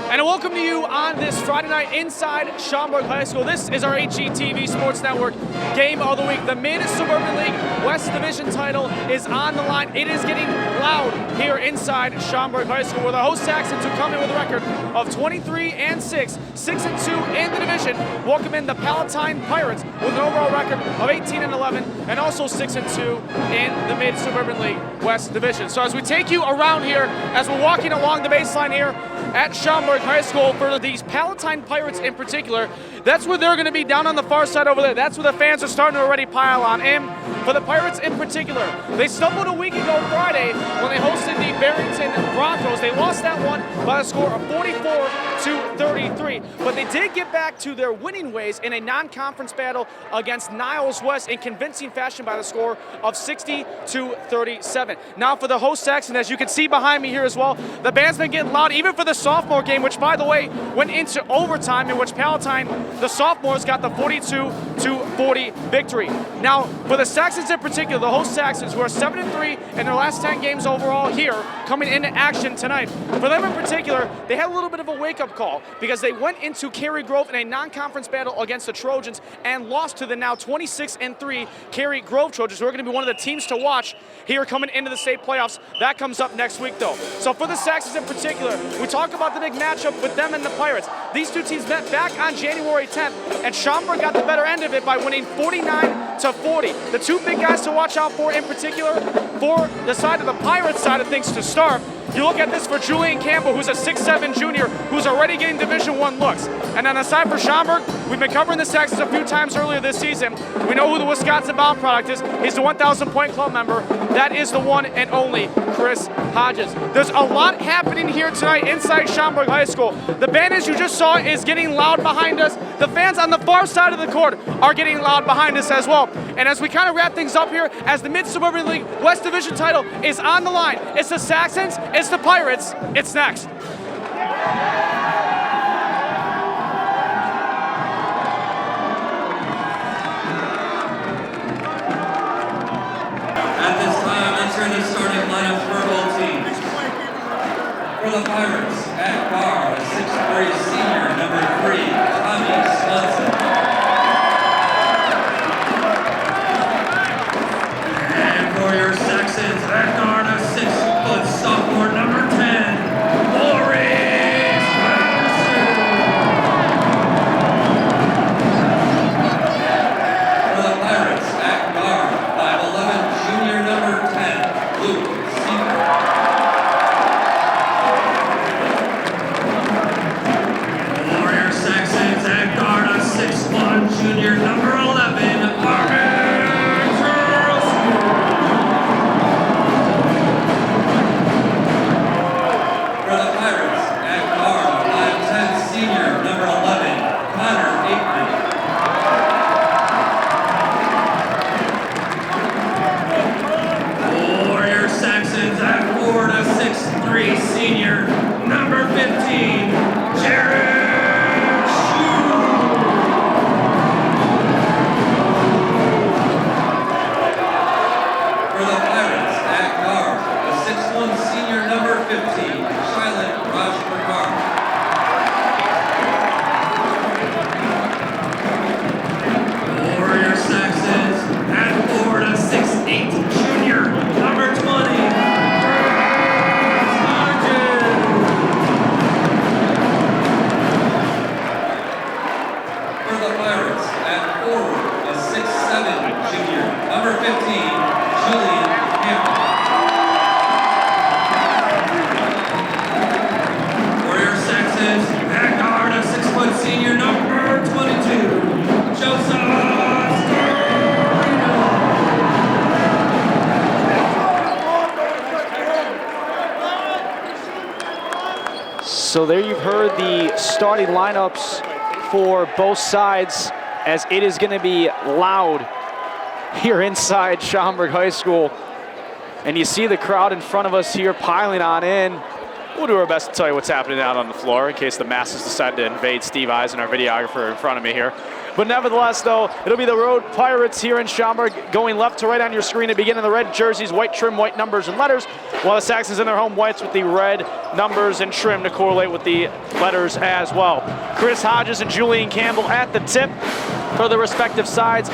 And welcome to you on this Friday night inside Schaumburg High School. This is our HGTV Sports Network game of the week. The Mid-Suburban League West Division title is on the line. It is getting loud here inside Schaumburg High School, where the host Saxons, who come in with a record of 23-6, 6-2 in the division, welcome in the Palatine Pirates with an overall record of 18-11 and also 6-2 in the Mid-Suburban League West Division. So as we take you around here, as we're walking along the baseline here at Schaumburg High School, for these Palatine Pirates in particular, that's where they're going to be down on the far side over there. That's where the fans are starting to already pile on in. For the Pirates in particular, they stumbled a week ago Friday when they hosted the Barrington Broncos. They lost that one by a score of 44-33, but they did get back to their winning ways in a non-conference battle against Niles West in convincing fashion by the score of 60-37. Now for the host Saxon, as you can see behind me here as well, the band's been getting loud even for the sophomore game, which by the way went into overtime, in which Palatine, the sophomores, got the 42-40 victory. Now for the Saxons in particular, the host Saxons, who are 7-3 in their last 10 games overall here, coming into action tonight. For them in particular, they had a little bit of a wake-up call because they went into Cary Grove in a non-conference battle against the Trojans and lost to the now 26-3 Cary Grove Trojans, who are going to be one of the teams to watch here coming into the state playoffs. That comes up next week, though. So for the Saxons in particular, we talk about the big matchup with them and the Pirates. These two teams met back on January 10th, and Schaumburg got the better end of it by winning 49-40. The two big guys to watch out for in particular, for the side of the Pirates side of things to start, you look at this for Julian Campbell, who's a 6'7 junior, who's already getting Division I looks. And on the side for Schaumburg, we've been covering the Saxons a few times earlier this season. We know who the Wisconsin-bound product is. He's the 1,000-point club member. That is the one and only Chris Hodges. There's a lot happening here tonight inside Schaumburg High School. The band, as you just saw, is getting loud behind us. The fans on the far side of the court are getting loud behind us as well. And as we kind of wrap things up here, as the Mid-Suburban League West Division title is on the line, it's the Saxons, it's the Pirates, it's next. At this time, entering the starting lineup for both teams. For the Pirates, at guard, a 6'3 senior, number 3, Tommy Swanson. And for your Saxons, at guard, a 6-foot sophomore, number 10, Maurice Patterson. For the Pirates, at guard, 5'11 junior, number 10, Luke Seaver. Warrior Saxons, at guard, a 6'1 junior, number 11, Armin Charles. For the Pirates, at guard, 5'10 senior, number 11, Connor Aikman. Warrior Saxons, at forward, a 6'3 senior, number 15, Jared Shue. For the Pirates, at guard, a 6'1 senior, number 15, Charlotte Rajpakar. Warrior Saxons, at forward, a 6'8 junior, number 20, Chris Hodges. For the Pirates, at forward, a 6'7 junior, number 15, Julian Campbell. Warrior Saxons, at guard, a 6-foot senior, number 22, Joseph Scarino. So there you've heard the starting lineups for both sides, as it is going to be loud here inside Schaumburg High School. And you see the crowd in front of us here piling on in. We'll do our best to tell you what's happening out on the floor in case the masses decide to invade Steve Eisen, our videographer, in front of me here. But nevertheless, though, it'll be the Road Pirates here in Schaumburg going left to right on your screen to begin in the red jerseys, white trim, white numbers and letters, while the Saxons in their home whites with the red numbers and trim to correlate with the letters as well. Chris Hodges and Julian Campbell at the tip for the respective sides.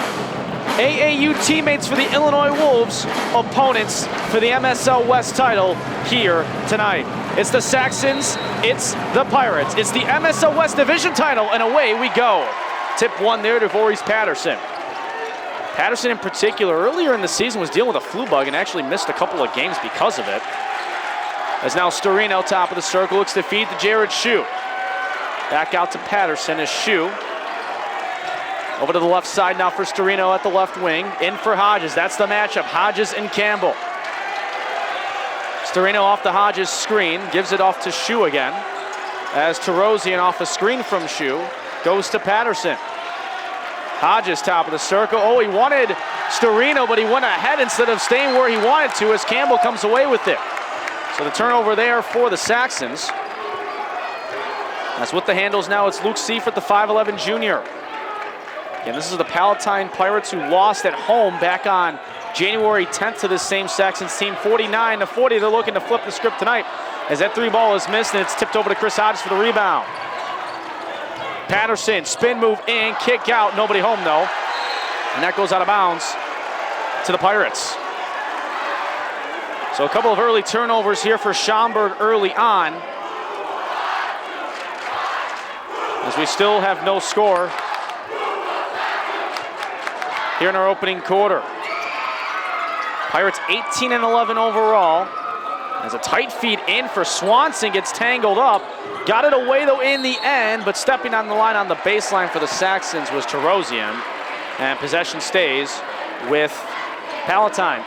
AAU teammates for the Illinois Wolves, opponents for the MSL West title here tonight. It's the Saxons, it's the Pirates. It's the MSL West Division title, and away we go. Tip one there to Voorhees Patterson. Patterson in particular, earlier in the season was dealing with a flu bug and actually missed a couple of games because of it. As now Storino, top of the circle, looks to feed to Jared Shue. Back out to Patterson as Shue. Over to the left side now for Storino at the left wing. In for Hodges, that's the matchup, Hodges and Campbell. Storino off the Hodges screen, gives it off to Shue again. As Tarosian off a screen from Shue, goes to Patterson. Hodges top of the circle. Oh, he wanted Storino, but he went ahead instead of staying where he wanted to as Campbell comes away with it. So the turnover there for the Saxons. That's with the handles now. It's Luke Seifert, the 5'11 junior. Again, this is the Palatine Pirates who lost at home back on January 10th to this same Saxons team, 49-40. They're looking to flip the script tonight as that three ball is missed and it's tipped over to Chris Hodges for the rebound. Patterson, spin move in, kick out, nobody home though. And that goes out of bounds to the Pirates. So a couple of early turnovers here for Schaumburg early on. As we still have no score here in our opening quarter. Pirates 18-11 overall. As a tight feed in for Swanson, gets tangled up. Got it away though in the end, but stepping on the line on the baseline for the Saxons was Tarosian. And possession stays with Palatine.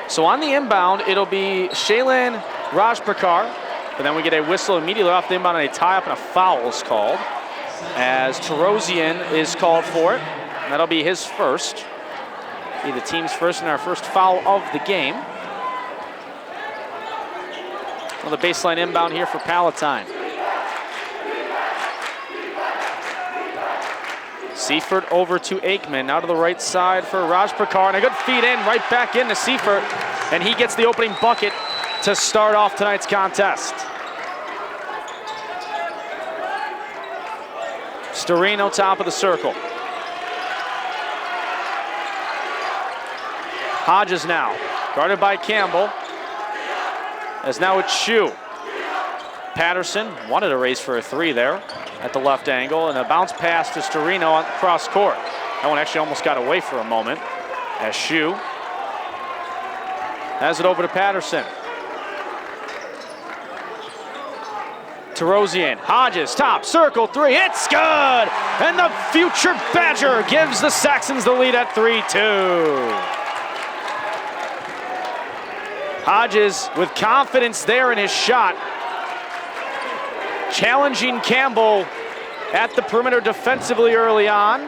So on the inbound, it'll be Shaylin Rajprakar, but then we get a whistle immediately off the inbound and a tie-up and a foul is called. As Tarosian is called for it. And that'll be his first. Be the team's first and our first foul of the game. On the baseline inbound here for Palatine. Seifert over to Aikman, now to the right side for Rajprakar, and a good feed in, right back into Seifert, and he gets the opening bucket to start off tonight's contest. Storino top of the circle. Hodges now, guarded by Campbell, as now it's Shue. Patterson wanted a race for a three there at the left angle, and a bounce pass to Storino on cross court. That one actually almost got away for a moment, as Shue has it over to Patterson. Tarosian, Hodges, top, circle, three, it's good! And the future Badger gives the Saxons the lead at 3-2. Hodges with confidence there in his shot. Challenging Campbell at the perimeter defensively early on.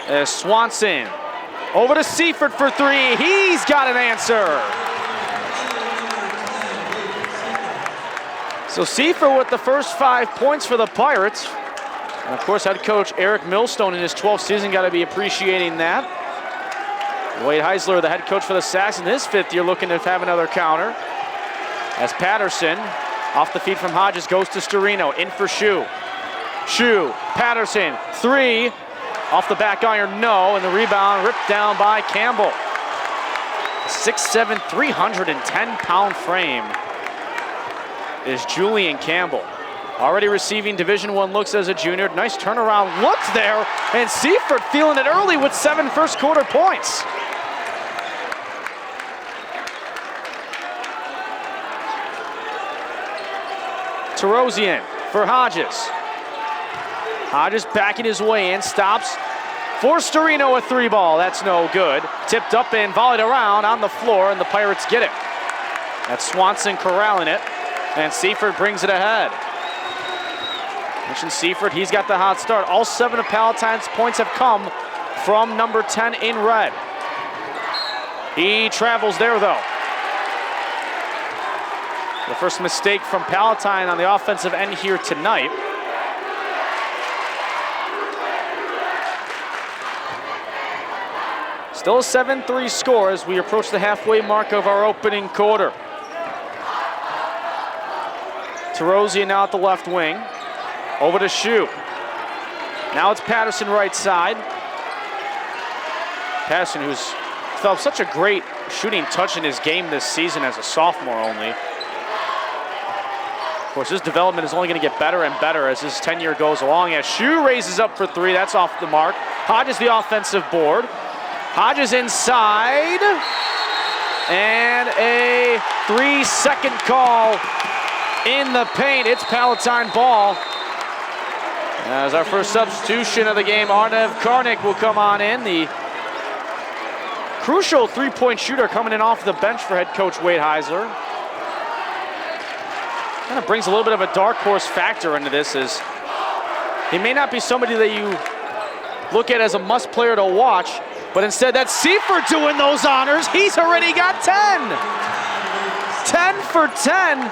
As Swanson over to Seifert for three, he's got an answer. So Seifert with the first 5 points for the Pirates. And of course, head coach Eric Millstone in his 12th season got to be appreciating that. Wade Heisler, the head coach for the Saxons, in his 5th year, looking to have another counter. As Patterson, off the feed from Hodges, goes to Storino, in for Shue. Shue, Patterson, three, off the back iron, no, and the rebound ripped down by Campbell. 6'7", 310-pound frame is Julian Campbell. Already receiving Division I looks as a junior. Nice turnaround look there, and Seifert feeling it early with 7 first quarter points. Tarosian for Hodges. Hodges backing his way in, stops. For Storino, a three ball, that's no good. Tipped up and volleyed around on the floor, and the Pirates get it. That's Swanson corralling it, and Seifert brings it ahead. Mentioned Seifert, he's got the hot start. All 7 of Palatine's points have come from number 10 in red. He travels there though. The first mistake from Palatine on the offensive end here tonight. Still a 7-3 score as we approach the halfway mark of our opening quarter. Terosian now at the left wing. Over to Schu. Now it's Patterson right side. Patterson, who's developed such a great shooting touch in his game this season as a sophomore only. Of course, his development is only going to get better and better as his tenure goes along. As Schu raises up for three, that's off the mark. Hodges the offensive board. Hodges inside. And a 3-second call in the paint. It's Palatine ball. As our first substitution of the game, Arnev Karnik will come on in. The crucial three-point shooter coming in off the bench for head coach Wade Heisler. Kind of brings a little bit of a dark horse factor into this, as he may not be somebody that you look at as a must player to watch, but instead that's Seifert doing those honors. He's already got 10. 10 for 10.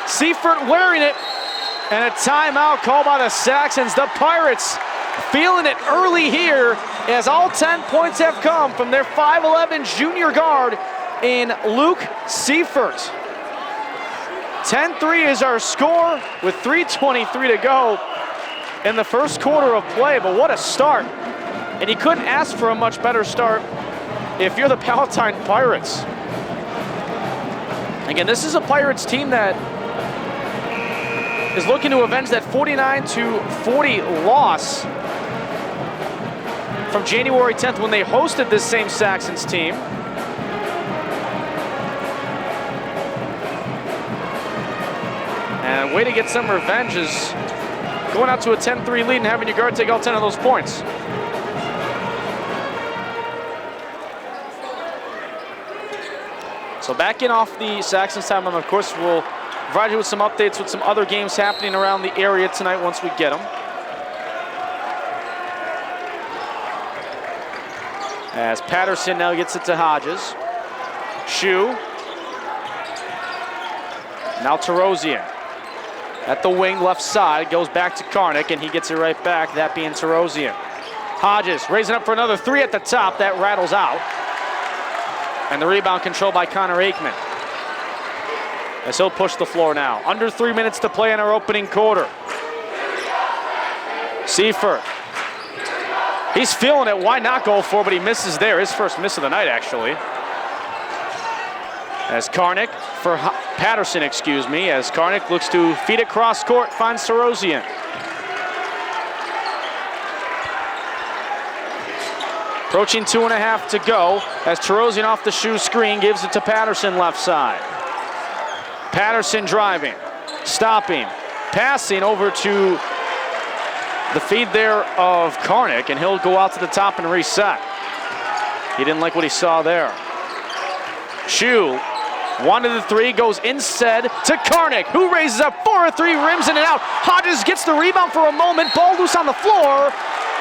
Seifert wearing it, and a timeout called by the Saxons. The Pirates feeling it early here as all 10 points have come from their 5'11 junior guard in Luke Seifert. 10-3 is our score with 3:23 to go in the first quarter of play, but what a start. And you couldn't ask for a much better start if you're the Palatine Pirates. Again, this is a Pirates team that is looking to avenge that 49-40 loss from January 10th when they hosted this same Saxons team. And a way to get some revenge is going out to a 10-3 lead and having your guard take all 10 of those points. So back in off the Saxons time, and of course we'll provide you with some updates with some other games happening around the area tonight once we get them. As Patterson now gets it to Hodges. Schu. Now Terosian. At the wing, left side, goes back to Karnik, and he gets it right back, that being Terosian. Hodges raising up for another three at the top, that rattles out. And the rebound controlled by Connor Aikman. As he'll push the floor now. Under 3 minutes to play in our opening quarter. Seifert. He's feeling it, why not go for it, but he misses there. His first miss of the night, actually. As Karnik for Patterson, excuse me, as Karnik looks to feed it cross court, finds Terosian. Approaching 2.5 to go as Terosian off the Schu screen gives it to Patterson left side. Patterson driving, stopping, passing over to the feed there of Karnik, and he'll go out to the top and reset. He didn't like what he saw there. Schu, one of the three, goes instead to Karnik, who raises up for a three, rims in and out. Hodges gets the rebound for a moment, ball loose on the floor,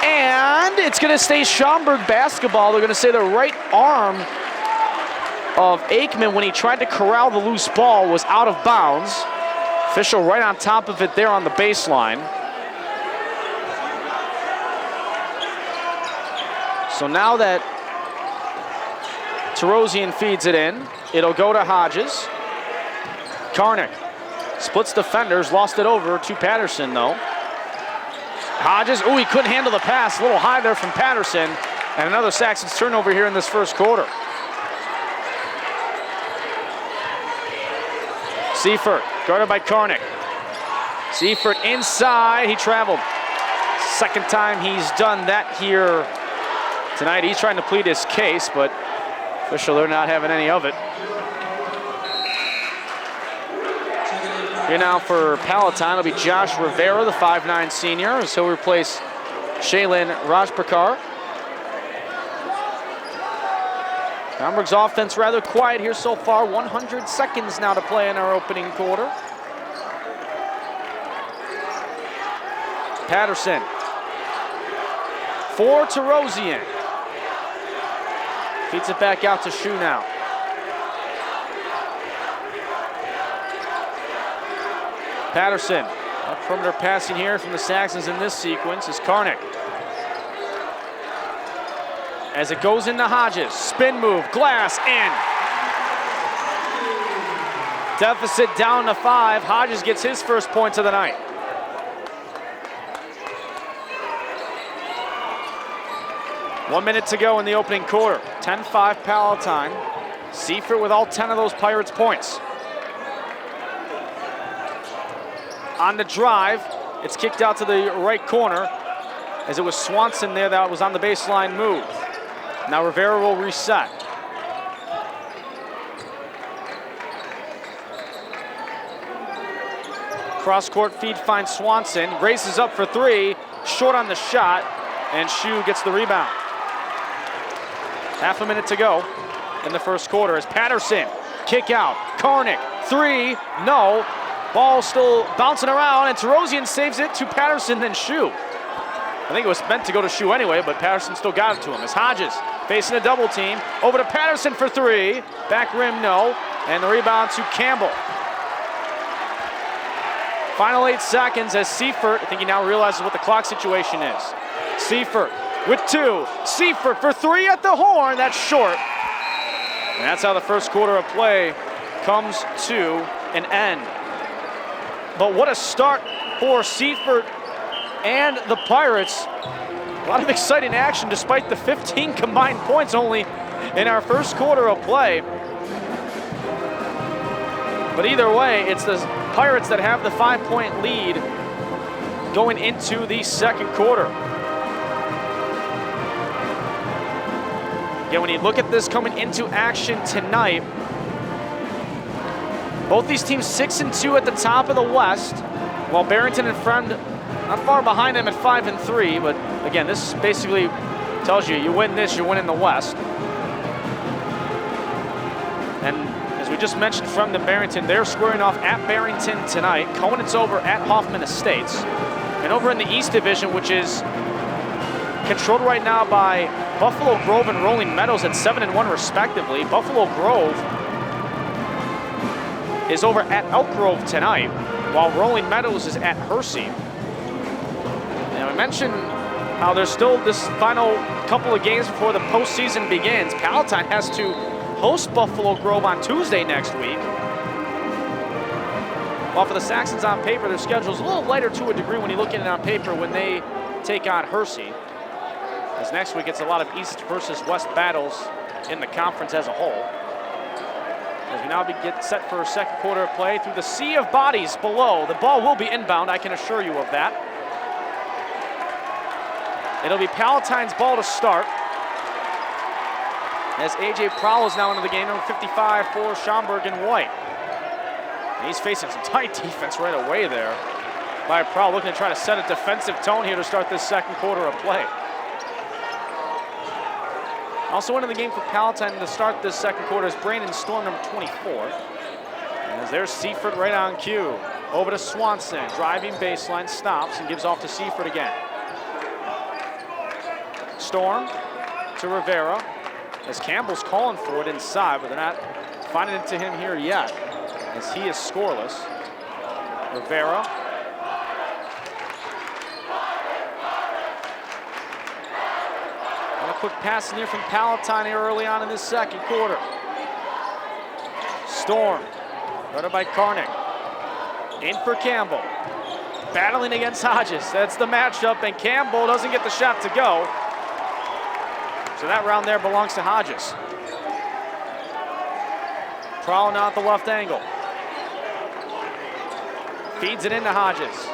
and it's gonna stay Schaumburg basketball. They're gonna say the right arm of Aikman, when he tried to corral the loose ball, was out of bounds. Official right on top of it there on the baseline. So now that Terosian feeds it in, it'll go to Hodges. Karnik splits defenders, lost it over to Patterson though. Hodges, ooh, he couldn't handle the pass. A little high there from Patterson. And another Saxons turnover here in this first quarter. Seifert, guarded by Karnik. Seifert inside, he traveled. Second time he's done that here tonight. He's trying to plead his case, but official, they're not having any of it. Here now for Palatine will be Josh Rivera, the 5'9 senior, as he'll replace Shaylin Rajprakar. Schaumburg's offense rather quiet here so far. 100 seconds now to play in our opening quarter. Patterson. For Terosian. Feeds it back out to Schu now. Patterson. Perimeter passing here from the Saxons in this sequence is Karnick. As it goes into Hodges, spin move, glass, in. Deficit down to 5. Hodges gets his first points of the night. One minute to go in the opening quarter. 10-5 Palatine. Seifert with all 10 of those Pirates points. On the drive, it's kicked out to the right corner as it was Swanson there that was on the baseline move. Now Rivera will reset. Cross-court feed finds Swanson, races up for 3, short on the shot, and Shu gets the rebound. Half a minute to go in the first quarter as Patterson, kick out, Karnick, 3, no. Ball still bouncing around, and Tarosian saves it to Patterson, then Shu. I think it was meant to go to Shu anyway, but Patterson still got it to him as Hodges facing a double team. Over to Patterson for 3, back rim, no, and the rebound to Campbell. Final 8 seconds as Seifert, I think he now realizes what the clock situation is. Seifert with 2, Seifert for 3 at the horn, that's short. And that's how the first quarter of play comes to an end. But what a start for Seifert and the Pirates. A lot of exciting action despite the 15 combined points only in our first quarter of play. But either way, it's the Pirates that have the 5-point lead going into the second quarter. Again, when you look at this coming into action tonight, both these teams 6-2 at the top of the West, while Barrington and Friend not far behind them at 5-3. But again, this basically tells you win this, you're winning the West. And as we just mentioned, Friend and Barrington, they're squaring off at Barrington tonight. Conant's over at Hoffman Estates. And over in the East Division, which is controlled right now by Buffalo Grove and Rolling Meadows at 7-1 respectively. Buffalo Grove is over at Elk Grove tonight, while Rolling Meadows is at Hersey. Now, I mentioned how there's still this final couple of games before the postseason begins. Palatine has to host Buffalo Grove on Tuesday next week. While for the Saxons on paper, their schedule's a little lighter to a degree when you look at it on paper when they take on Hersey. As next week, it's a lot of East versus West battles in the conference as a whole. As we now get set for a second quarter of play through the sea of bodies below. The ball will be inbound, I can assure you of that. It'll be Palatine's ball to start. As A.J. Prowl is now into the game, number 55 for Schaumburg in white. And he's facing some tight defense right away there by Prowl, looking to try to set a defensive tone here to start this second quarter of play. Also into the game for Palatine to start this second quarter is Brandon Storm, number 24. And as there's Seifert right on cue. Over to Swanson, driving baseline, stops and gives off to Seifert again. Storm to Rivera, as Campbell's calling for it inside, but they're not finding it to him here yet, as he is scoreless. Rivera. Quick pass in here from Palatine here early on in this second quarter. Storm, run by Karnick. In for Campbell. Battling against Hodges. That's the matchup, and Campbell doesn't get the shot to go. So that round there belongs to Hodges. Prowl now at the left angle. Feeds it into Hodges.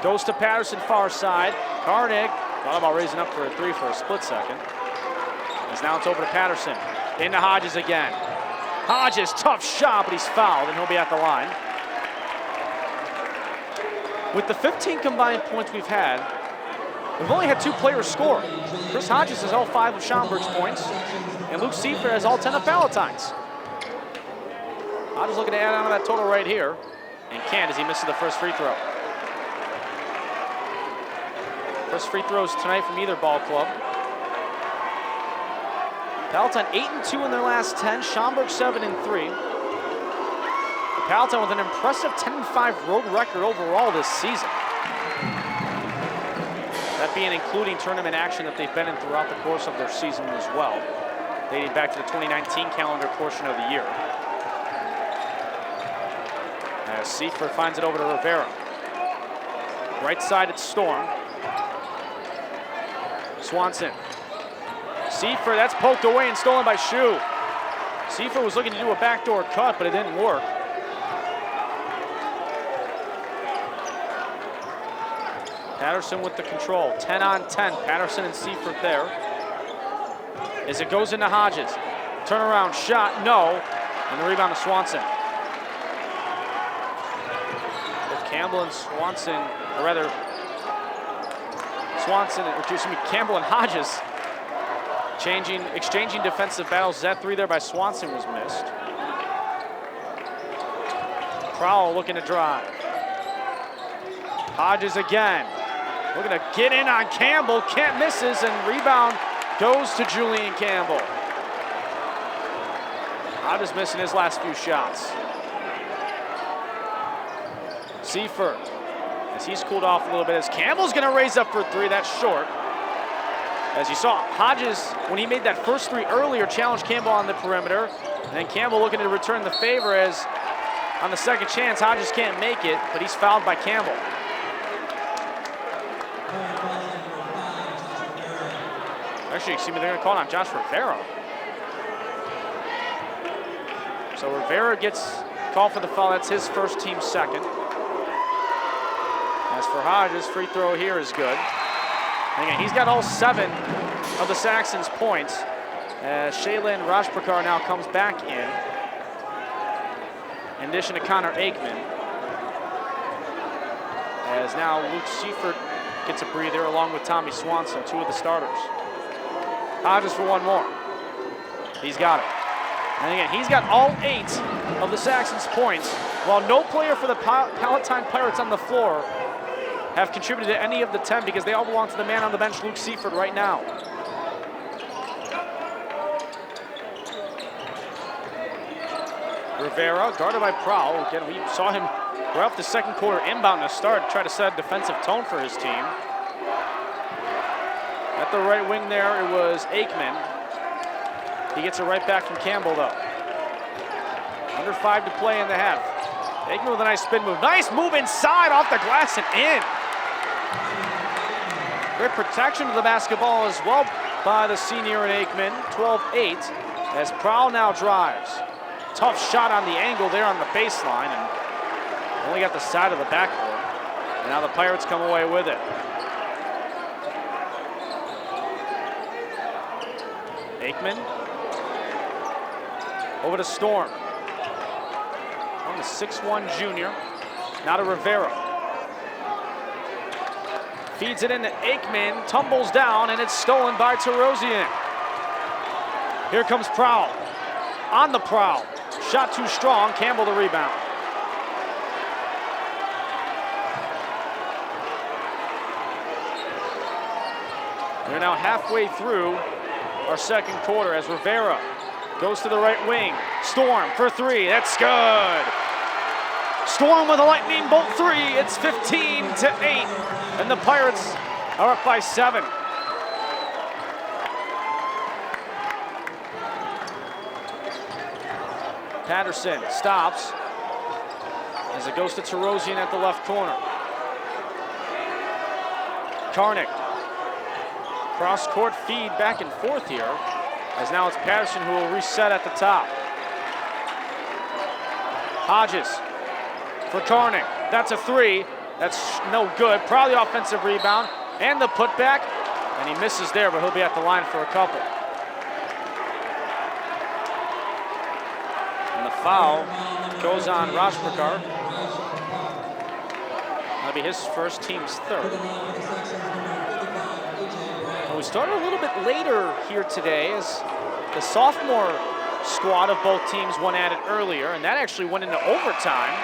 Goes to Patterson far side. Karnick. Thought about raising up for a 3 for a split second. As now it's over to Patterson. Into Hodges again. Hodges, tough shot, but he's fouled, and he'll be at the line. With the 15 combined points we've had, we've only had 2 players score. Chris Hodges has all 5 of Schaumburg's points, and Luke Seifert has all 10 of Palatine's. Hodges looking to add on to that total right here, and can't as he misses the first free throw. First free throws tonight from either ball club. Palatine 8-2 in their last 10. Schaumburg 7-3. The Palatine with an impressive 10-5 road record overall this season. That being including tournament action that they've been in throughout the course of their season as well, dating back to the 2019 calendar portion of the year. As Seifert finds it over to Rivera. Right side, it's Storm. Swanson. Seifert, that's poked away and stolen by Shu. Seifert was looking to do a backdoor cut, but it didn't work. Patterson with the control, 10 on 10. Patterson and Seifert there. As it goes into Hodges. Turnaround shot, no. And the rebound to Swanson. Both Campbell and Swanson, or rather, Campbell and Hodges exchanging defensive battles. That three there by Swanson was missed. Crowell looking to drive. Hodges again. Looking to get in on Campbell, can't misses, and rebound goes to Julian Campbell. Hodges missing his last few shots. Seifert, as he's cooled off a little bit, as Campbell's gonna raise up for three, that's short. As you saw, Hodges, when he made that first three earlier, challenged Campbell on the perimeter, and then Campbell looking to return the favor as on the second chance, Hodges can't make it, but he's fouled by Campbell. Actually, excuse me, they're gonna call it on Josh Rivera. So Rivera gets called for the foul. That's his first, team second. As for Hodges, free throw here is good. And again, he's got all 7 of the Saxons' points. As Shaylin Rajprakar now comes back in addition to Connor Aikman. As now Luke Seifert gets a breather along with Tommy Swanson, 2 of the starters. Hodges for one more. He's got it. And again, he's got all 8 of the Saxons' points, while no player for the Palatine Pirates on the floor have contributed to any of the 10 because they all belong to the man on the bench, Luke Seifert, right now. Rivera, guarded by Prowl. Again, we saw him right off the second quarter inbound to start, try to set a defensive tone for his team. At the right wing there, it was Aikman. He gets it right back from Campbell, though. Under 5 to play in the half. Aikman with a nice spin move. Nice move inside, off the glass and in. Great protection of the basketball as well by the senior in Aikman. 12-8 as Prowl now drives. Tough shot on the angle there on the baseline, and only got the side of the backboard. And now the Pirates come away with it. Aikman over to Storm. On the 6'1" junior. Now to Rivera. Feeds it into Aikman, tumbles down, and it's stolen by Terosian. Here comes Prowl. On the prowl. Shot too strong, Campbell the rebound. We're now halfway through our second quarter as Rivera goes to the right wing. Storm for 3, that's good. Storm with a lightning bolt 3, it's 15-8. And the Pirates are up by 7. Patterson stops as it goes to Terosian at the left corner. Karnick. Cross-court feed back and forth here, as now it's Patterson who will reset at the top. Hodges for Karnick. That's a 3. That's no good. Probably offensive rebound and the putback, and he misses there, but he'll be at the line for a couple. And the foul goes on Rajprakar. That'll be his first, team's third. And we started a little bit later here today as the sophomore squad of both teams won at it earlier, and that actually went into overtime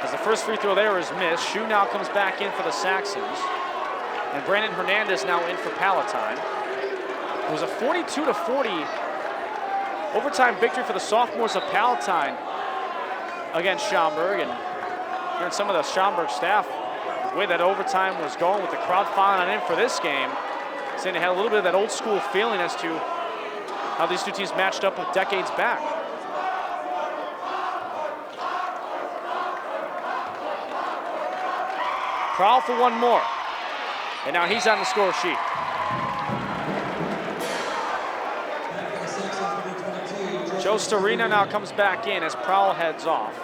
as the first free throw there is missed. Shu now comes back in for the Saxons, and Brandon Hernandez now in for Palatine. It was a 42-40 overtime victory for the sophomores of Palatine. against Schaumburg. And hearing some of the Schaumburg staff, the way that overtime was going with the crowd filing on in for this game, saying they had a little bit of that old school feeling as to how these two teams matched up with decades back. Prowl for one more. And now he's on the score sheet. Joe Storino now comes back in as Prowl heads off.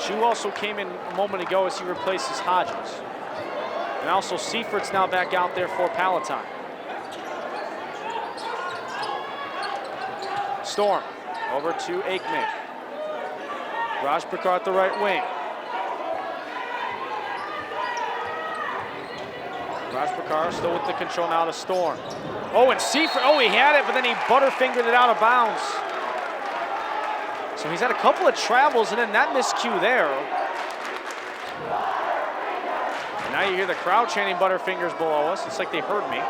Shu also came in a moment ago as he replaces Hodges. And also Seifert's now back out there for Palatine. Storm over to Aikman. Rajpakar at the right wing. Rajpakar still with the control now to Storm. Oh, and Seifert, oh, he had it, but then he butterfingered it out of bounds. So he's had a couple of travels and then that miscue there. And now you hear the crowd chanting Butterfingers below us. It's like they heard me.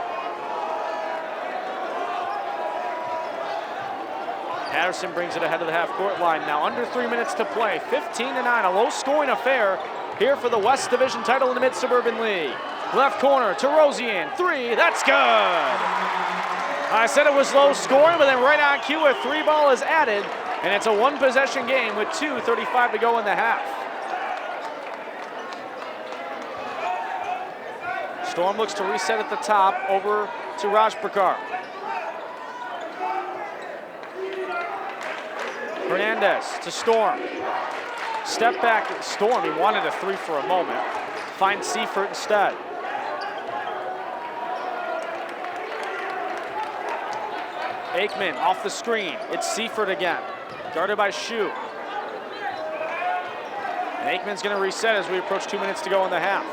Patterson brings it ahead of the half-court line now. Under 3 minutes to play. 15-9, a low-scoring affair here for the West Division title in the Mid-Suburban League. Left corner to Rosian, three, that's good. I said it was low scoring, but then right on cue, a three ball is added, and it's a one-possession game with 2:35 to go in the half. Storm looks to reset at the top, over to Rajpakar. Hernandez to Storm. Step back, Storm, he wanted a three for a moment. Finds Seifert instead. Aikman off the screen. It's Seifert again, guarded by Shu. And Aikman's going to reset as we approach 2 minutes to go in the half.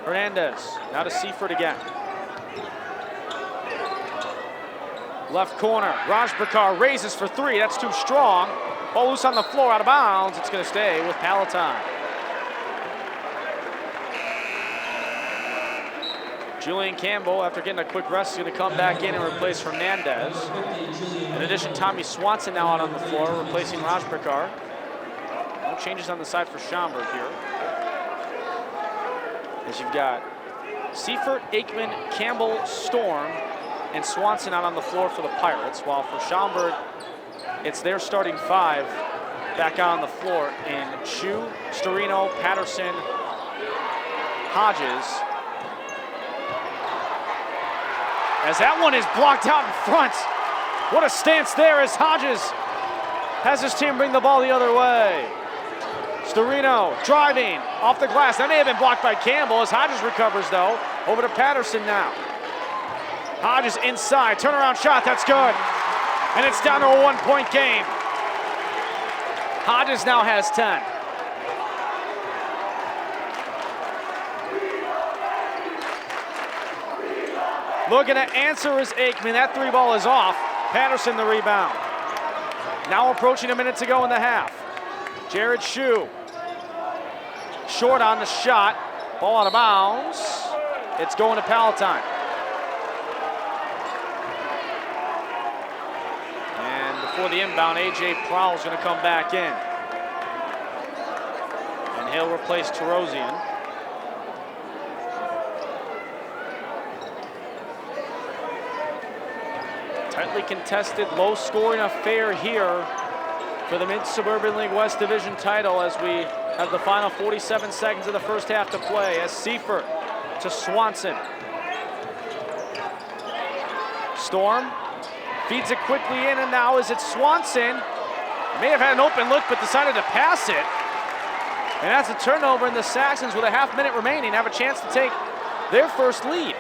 Hernandez now to Seifert again. Left corner, Rajpakar raises for three. That's too strong. Ball loose on the floor, out of bounds. It's going to stay with Palatine. Julian Campbell, after getting a quick rest, is going to come back in and replace Hernandez. In addition, Tommy Swanson now out on the floor, replacing Rajpakar. No changes on the side for Schaumburg here. As you've got Seifert, Aikman, Campbell, Storm, and Swanson out on the floor for the Pirates, while for Schaumburg, it's their starting five back out on the floor in Shu, Storino, Patterson, Hodges. As that one is blocked out in front. What a stance there as Hodges has his team bring the ball the other way. Storino driving off the glass. That may have been blocked by Campbell as Hodges recovers though. Over to Patterson now. Hodges inside, turnaround shot, that's good. And it's down to a 1 point game. Hodges now has 10. Looking to answer is Aikman. That three ball is off. Patterson the rebound. Now approaching a minute to go in the half. Jared Shu. Short on the shot. Ball out of bounds. It's going to Palatine. And before the inbound, A.J. Prowell's going to come back in. And he'll replace Terosian. Tightly contested, low-scoring affair here for the Mid-Suburban League West Division title as we have the final 47 seconds of the first half to play as Seifert to Swanson. Storm feeds it quickly in, and now is it Swanson. May have had an open look, but decided to pass it. And that's a turnover, and the Saxons, with a half minute remaining, have a chance to take their first lead.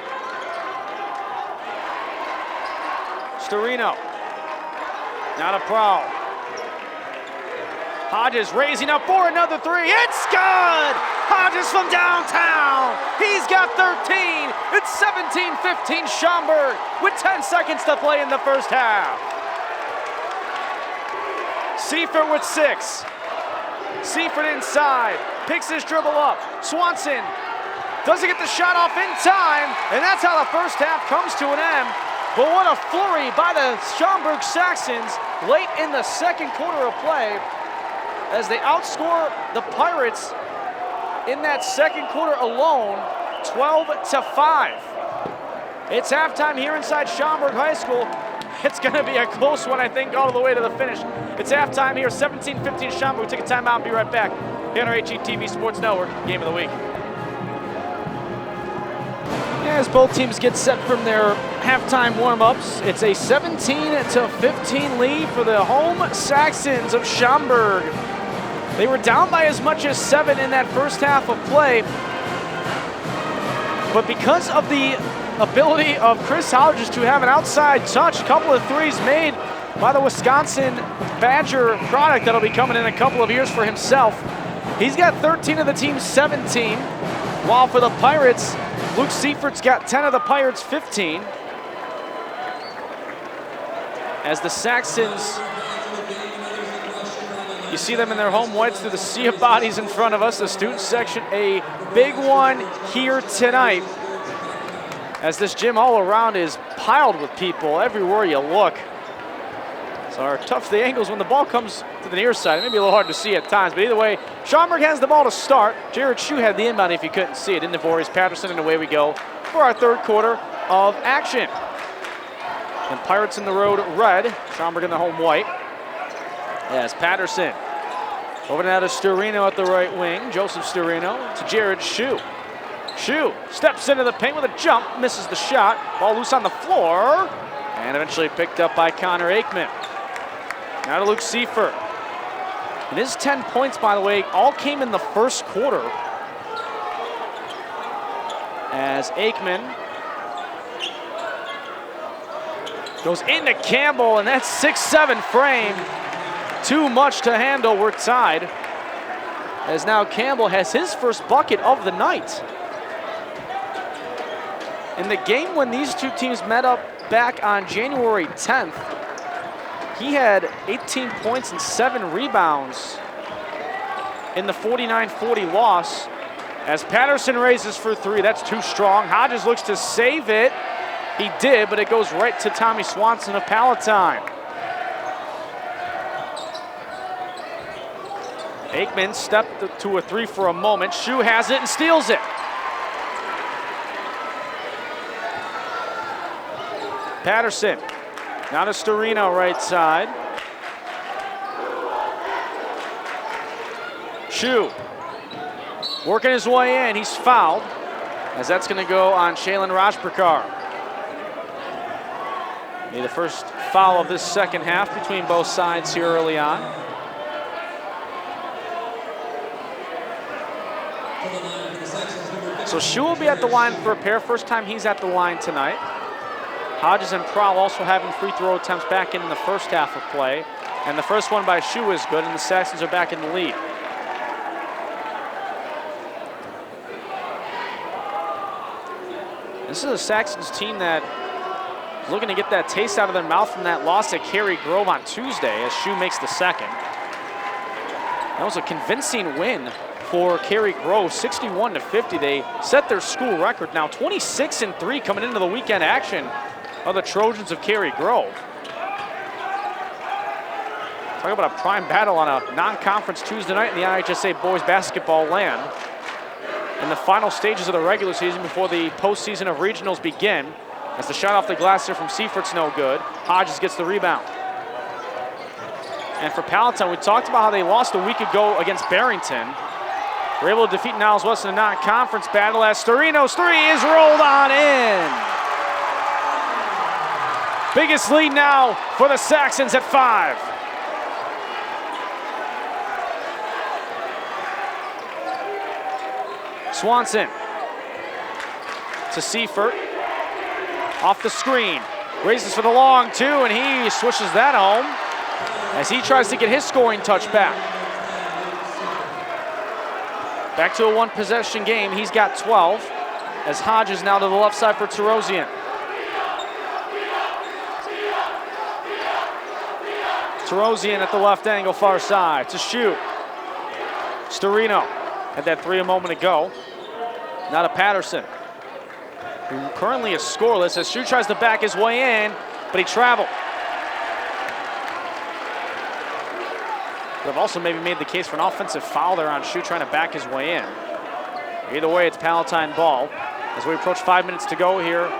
Storino, now to Prowl. Hodges raising up for another three. It's good! Hodges from downtown. He's got 13. It's 17-15 Schaumburg with 10 seconds to play in the first half. Seifert with 6. Seifert inside, picks his dribble up. Swanson doesn't get the shot off in time, and that's how the first half comes to an end. But what a flurry by the Schaumburg Saxons late in the second quarter of play as they outscore the Pirates in that second quarter alone, 12-5. It's halftime here inside Schaumburg High School. It's going to be a close one, I think, all the way to the finish. It's halftime here, 17-15 Schaumburg. We'll take a timeout and be right back here on our HGTV Sports Network Game of the Week. As both teams get set from their halftime warm-ups, it's a 17-15 lead for the home Saxons of Schaumburg. They were down by as much as 7 in that first half of play, but because of the ability of Chris Hodges to have an outside touch, a couple of threes made by the Wisconsin Badger product that'll be coming in a couple of years for himself. He's got 13 of the team's 17, while for the Pirates, Luke Seifert's got 10 of the Pirates' 15. As the Saxons, you see them in their home whites through the sea of bodies in front of us. The student section, a big one here tonight, as this gym all around is piled with people everywhere you look. So are tough the angles when the ball comes to the near side. It may be a little hard to see at times, but either way, Schaumburg has the ball to start. Jared Shue had the inbound if you couldn't see it. Into Voorhees Patterson, and away we go for our third quarter of action. And Pirates in the road red, Schaumburg in the home white. As Patterson over now to Sturino at the right wing. Joseph Sturino to Jared Shue. Shue steps into the paint with a jump, misses the shot. Ball loose on the floor, and eventually picked up by Connor Aikman. Now to Luke Seifert. And his 10 points, by the way, all came in the first quarter. As Aikman goes into Campbell, and that's 6-7 frame. Too much to handle, we're tied. As now Campbell has his first bucket of the night. In the game when these two teams met up back on January 10th, he had 18 points and 7 rebounds in the 49-40 loss. As Patterson raises for 3, that's too strong. Hodges looks to save it. He did, but it goes right to Tommy Swanson of Palatine. Aikman stepped to a 3 for a moment. Shue has it and steals it. Patterson, now to Sturino right side. Shue working his way in, he's fouled, as that's gonna go on Shailen Rajprakar. Be the first foul of this second half between both sides here early on. So Shue will be at the line for a pair. First time he's at the line tonight. Hodges and Prowl also having free throw attempts back in the first half of play. And the first one by Shue is good, and the Saxons are back in the lead. This is a Saxons team that is looking to get that taste out of their mouth from that loss at Cary Grove on Tuesday, as Shue makes the second. That was a convincing win for Cary Grove, 61-50. They set their school record now, 26-3 coming into the weekend action of the Trojans of Cary Grove. Talk about a prime battle on a non-conference Tuesday night in the IHSA boys basketball land. In the final stages of the regular season before the postseason of regionals begin, as the shot off the glass there from Seifert's no good. Hodges gets the rebound. And for Palatine, we talked about how they lost a week ago against Barrington. We're able to defeat Niles West in a non-conference battle as Sturino's 3 is rolled on in. Biggest lead now for the Saxons at 5. Swanson to Seifert. Off the screen. Raises for the long 2, and he swishes that home as he tries to get his scoring touch back. Back to a 1-possession game. He's got 12, as Hodges now to the left side for Terosian. Terosian at the left angle, far side to Shue. Sturino had that 3 a moment ago. Now to Patterson. who currently is scoreless as Shu tries to back his way in, but he traveled. They've also maybe made the case for an offensive foul there on Shu trying to back his way in. Either way, it's Palatine ball as we approach 5 minutes to go here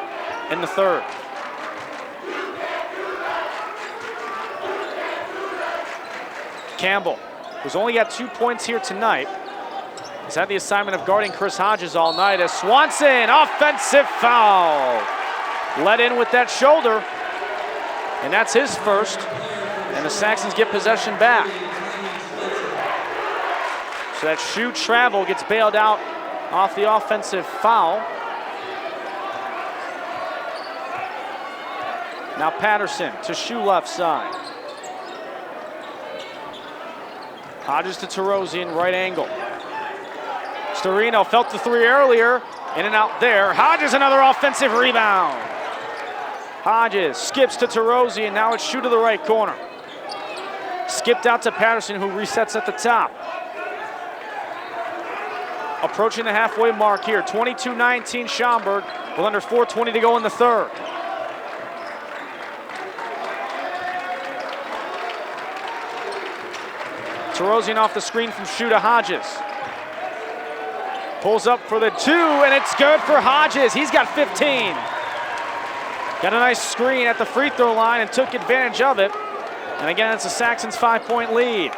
in the third. Campbell, who's only got 2 points here tonight, has had the assignment of guarding Chris Hodges all night as Swanson, offensive foul. Let in with that shoulder, and that's his first, and the Saxons get possession back. So that Shu travel gets bailed out off the offensive foul. Now Patterson to Shu left side. Hodges to Tarosian, right angle. Storino felt the three earlier, in and out there. Hodges another offensive rebound. Hodges skips to Tarosian, now it's Shu to the right corner. Skipped out to Patterson, who resets at the top. Approaching the halfway mark here, 22-19 Schaumburg, with under 4:20 to go in the third. Tarosian off the screen from Shu to Hodges. Pulls up for the two, and it's good for Hodges. He's got 15. Got a nice screen at the free throw line and took advantage of it. And again, it's the Saxons' 5-point lead.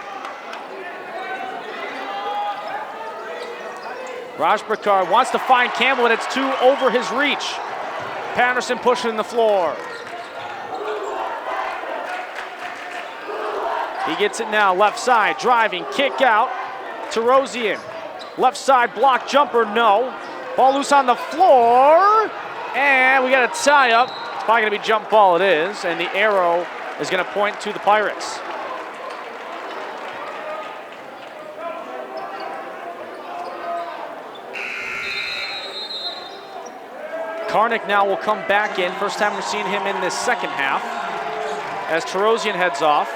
Rajbekar wants to find Campbell, but it's too over his reach. Patterson pushing the floor. He gets it now, left side, driving, kick out. Tarosian, left side block jumper, no. Ball loose on the floor, and we got a tie up. It's probably gonna be jump ball, it is, and the arrow is gonna point to the Pirates. Karnick now will come back in. First time we're seeing him in this second half as Tarosian heads off.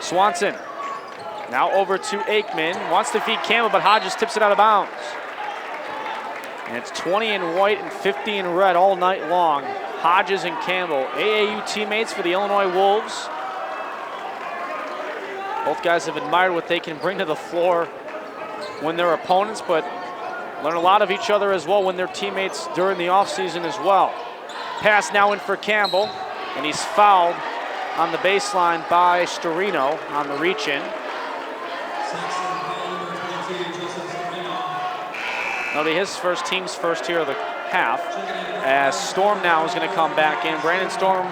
Swanson now over to Aikman. Wants to feed Campbell, but Hodges tips it out of bounds. And it's 20 in white and 50 in red all night long. Hodges and Campbell, AAU teammates for the Illinois Wolves. Both guys have admired what they can bring to the floor when they're opponents, but learn a lot of each other as well when they're teammates during the offseason as well. Pass now in for Campbell, and he's fouled on the baseline by Storino on the reach-in. That'll be his first, team's first here of the half, as Storm now is going to come back in. Brandon Storm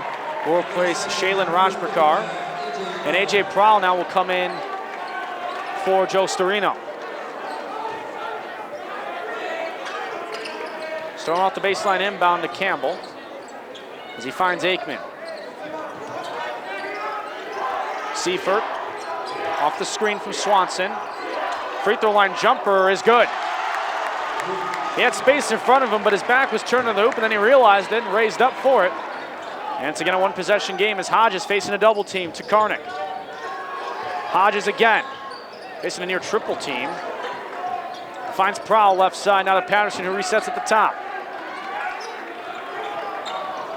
will replace Shaylin Rajbekar. And A.J. Prowl now will come in for Joe Storino. Storm off the baseline inbound to Campbell as he finds Aikman. Seifert off the screen from Swanson. Free throw line jumper is good. He had space in front of him, but his back was turned to the hoop, and then he realized it and raised up for it. And it's again a one-possession game as Hodges facing a double team to Karnick. Hodges again, facing a near triple team. Finds Prowl left side, now to Patterson, who resets at the top.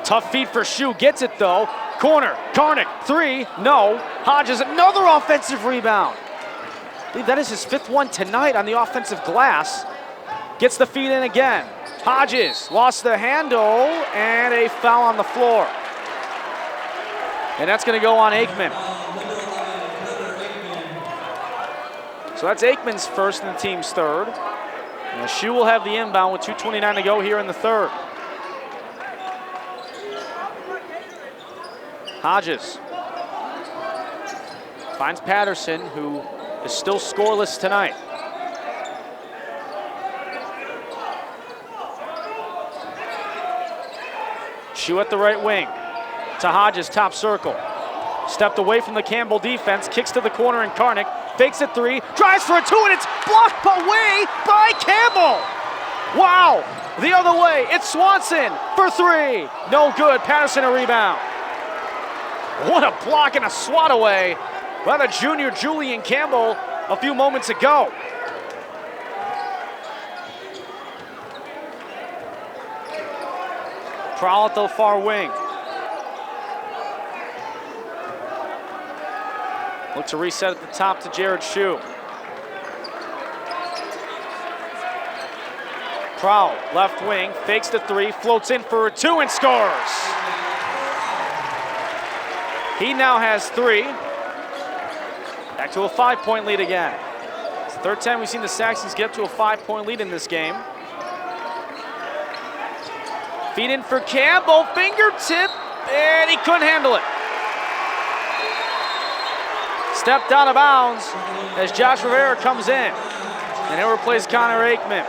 Tough feed for Shu, gets it though. Corner, Karnick, three, no. Hodges, another offensive rebound. I believe that is his fifth one tonight on the offensive glass. Gets the feed in again. Hodges lost the handle, and a foul on the floor. And that's going to go on Aikman. So that's Aikman's first and the team's third. And Shu will have the inbound with 2:29 to go here in the third. Hodges finds Patterson, who is still scoreless tonight. Shu at the right wing. To Hodges, top circle. Stepped away from the Campbell defense, kicks to the corner, and Karnick fakes a three, drives for a two, and it's blocked away by Campbell. Wow, the other way, it's Swanson for three. No good, Patterson a rebound. What a block and a swat away by the junior Julian Campbell a few moments ago. Prowl at the far wing. Look to reset at the top to Jared Shue. Prowl, left wing, fakes the three, floats in for a two and scores. He now has 3. Back to a 5-point lead again. It's the third time we've seen the Saxons get up to a 5-point lead in this game. Feed in for Campbell, fingertip, and he couldn't handle it. Stepped out of bounds as Josh Rivera comes in. And he'll replace Connor Aikman.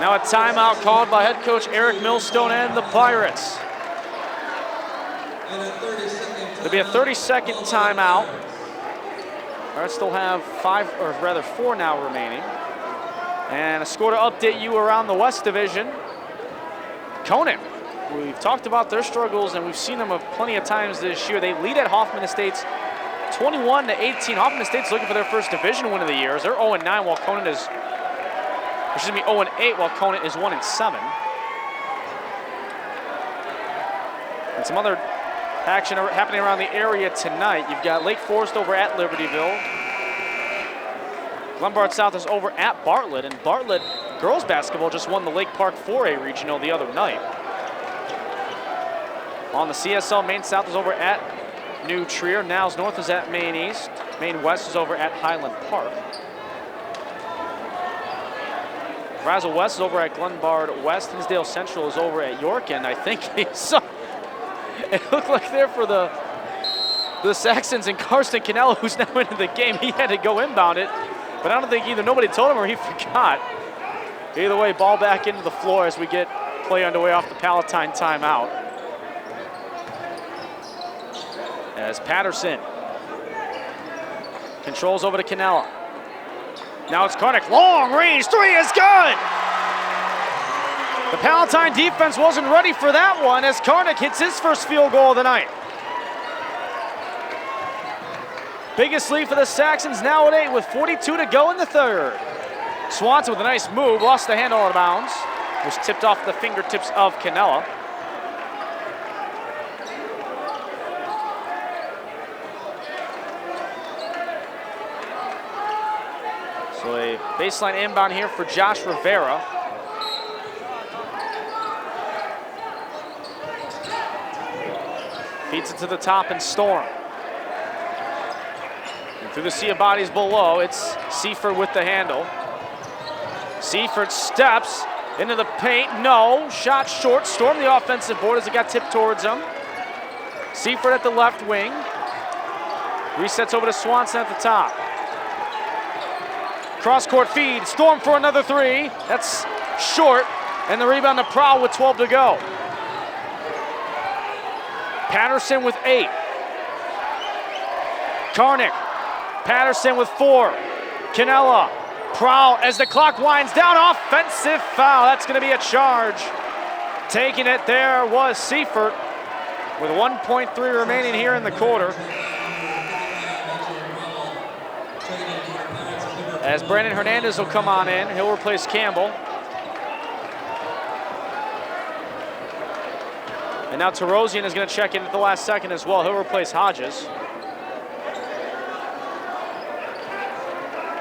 Now a timeout called by head coach Eric Millstone and the Pirates. There'll be a 30-second timeout. Pirates still have 4 now remaining. And a score to update you around the West Division. Conant, we've talked about their struggles and we've seen them plenty of times this year. They lead at Hoffman Estates 21-18. Hoffman Estate's looking for their first division win of the year. They're 0-9 while Conant is, 0-8 while Conant is 1-7. And some other action happening around the area tonight. You've got Lake Forest over at Libertyville. Glenbard South is over at Bartlett, and Bartlett girls basketball just won the Lake Park 4A regional the other night. On the CSL, Maine South is over at New Trier. Niles North is at Maine East. Maine West is over at Highland Park. Brazil West is over at Glenbard West. Hinsdale Central is over at York, and I think it looked like there for the Saxons and Karsten Cannella, who's now into the game. He had to go inbound it, but I don't think either nobody told him or he forgot. Either way, ball back into the floor as we get play underway off the Palatine timeout. As Patterson controls over to Cannella. Now it's Karnick, long range, 3 is good! The Palatine defense wasn't ready for that one as Karnick hits his first field goal of the night. Biggest lead for the Saxons now at 8 with 42 to go in the third. Swanson with a nice move, lost the handle out of bounds. Was tipped off the fingertips of Cannella. So a baseline inbound here for Josh Rivera. Feeds it to the top and Storm. And through the sea of bodies below, it's Seaford with the handle. Seaford steps into the paint, no, shot short. Storm the offensive board as it got tipped towards him. Seaford at the left wing. Resets over to Swanson at the top. Cross-court feed, Storm for another 3. That's short, and the rebound to Prowl with 12 to go. Patterson with 8. Karnick, Patterson with 4. Cannella, Prowl as the clock winds down, offensive foul. That's gonna be a charge. Taking it there was Seifert with 1.3 remaining here in the quarter. As Brandon Hernandez will come on in, he'll replace Campbell. And now Tarosian is going to check in at the last second as well. He'll replace Hodges.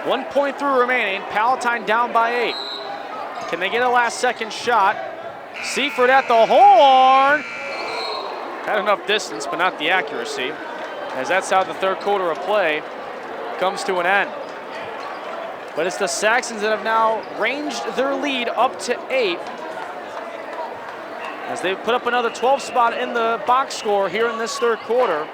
1.3 remaining. Palatine down by 8. Can they get a last second shot? Seaford at the horn. Had enough distance, but not the accuracy. As that's how the third quarter of play comes to an end. But it's the Saxons that have now ranged their lead up to 8. As they put up another 12 spot in the box score here in this third quarter.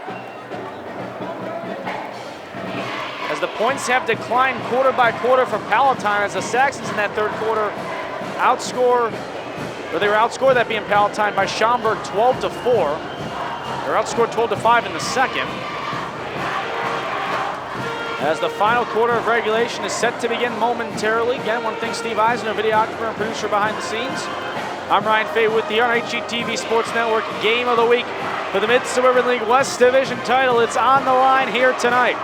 As the points have declined quarter by quarter for Palatine, as the Saxons in that third quarter they were outscored, that being Palatine, by Schaumburg 12 to 4. They're outscored 12 to 5 in the second. As the final quarter of regulation is set to begin momentarily. Again, I want to thank Steve Eisner, videographer and producer behind the scenes. I'm Ryan Fay with the HGTV Sports Network Game of the Week for the Mid-Suburban League West Division title. It's on the line here tonight.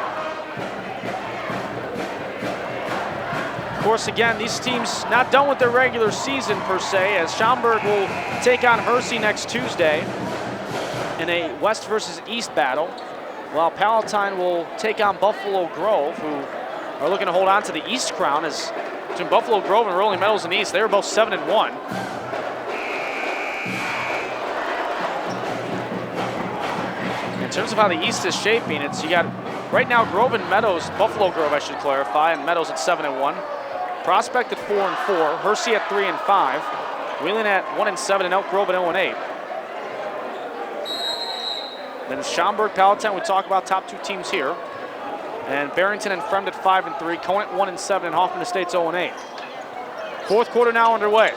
Of course, again, these teams not done with their regular season per se, as Schaumburg will take on Varsity next Tuesday in a West versus East battle, while Palatine will take on Buffalo Grove, who are looking to hold on to the East crown, as between Buffalo Grove and Rolling Meadows in the East, they were both 7-1. In terms of how the East is shaping, you got right now Grove and Meadows, Buffalo Grove I should clarify, and Meadows at 7-1. Prospect at 4-4, Hersey at 3-5, Wheeling at 1-7, and Elk Grove at 0-8. Then Schaumburg, Palatine, we talk about top two teams here. And Barrington and Fremd at 5-3, Conant 1-7, and Hoffman Estates 0-8. Fourth quarter now underway.